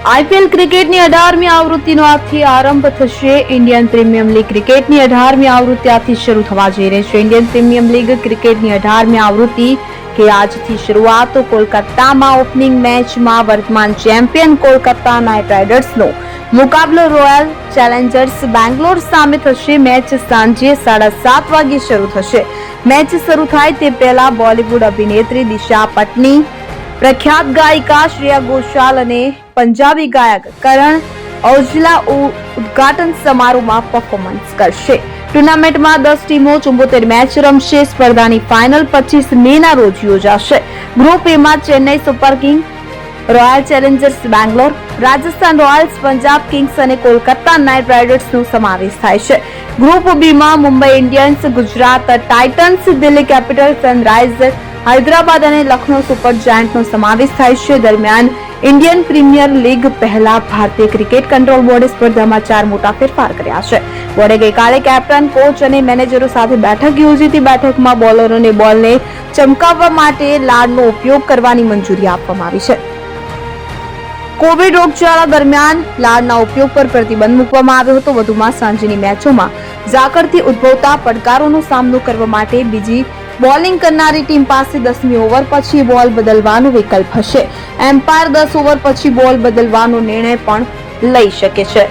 IPL ક્રિકેટની 18મી આવૃત્તિનો આજથી આરંભ થશે. ઇન્ડિયન પ્રીમિયર લીગ ક્રિકેટની 18મી આવૃત્તિ આજથી શરૂ થવા જઈ રહી છે. ઇન્ડિયન પ્રીમિયર લીગ ક્રિકેટની 18મી આવૃત્તિ કે આજથી શરૂઆત. કોલકાતામાં ઓપનિંગ મેચમાં વર્તમાન ચેમ્પિયન કોલકાતા નાઇટ રાઇડર્સનો મુકાબલો રોયલ ચેલેન્જર્સ બેંગ્લોર સામે થશે. મેચ સાંજે 7:30 વાગે શરૂ થશે. મેચ શરૂ થાય તે પહેલા બોલિવૂડ અભિનેત્રી દિશા પટની, પ્રખ્યાત ગાયિકા શ્રેયા ઘોષાલ અને પંજાબી ગાયક કરણ ઔજલા ઉદ્ઘાટન સમારોહમાં પરફોર્મન્સ કરશે. ટુર્નામેન્ટમાં 10 ટીમો 74 મેચ રમશે. સ્પર્ધાની ફાઇનલ 25 મેના રોજ યોજાશે. ગ્રુપ એ માં Chennai super king, royal Challengers Bangalore, Rajasthan Royals, Punjab Kings અને કોલકાતા નાઇટ રાઇડર્સનો સમાવેશ થાય છે. ગ્રુપ બી માં Mumbai Indians, Gujarat Titans, Delhi Capitals, Sunrisers Hyderabad અને લખનૌ સુપર જાયન્ટનો સમાવેશ થાય છે. દરમિયાન ઇન્ડિયન પ્રીમિયર લીગ પહેલા ભારતીય ક્રિકેટ કંટ્રોલ બોર્ડે સ્પર્ધામાં 4 મોટા ફેરફાર કર્યા છે. બોર્ડે ગઈકાલે કેપ્ટન, કોચ અને મેનેજરો સાથે બેઠક યોજી હતી. બેઠકમાં બોલરોને બોલને ચમકાવવા માટે લાડનો ઉપયોગ કરવાની મંજૂરી આપવામાં આવી છે. કોવિડ રોગચાળા દરમિયાન લાડના ઉપયોગ પર પ્રતિબંધ મૂકવામાં આવ્યો હતો. વધુમાં સાંજની મેચોમાં ઝાકળથી ઉદ્ભવતા પડકારોનો સામનો કરવા માટે બીજી બોલિંગ કરનારી ટીમ પાસે 10મી ઓવર પછી બોલ બદલવાનો વિકલ્પ હશે. એમ્પાયર 10 ઓવર પછી બોલ બદલવાનો નિર્ણય પણ લઈ શકે છે.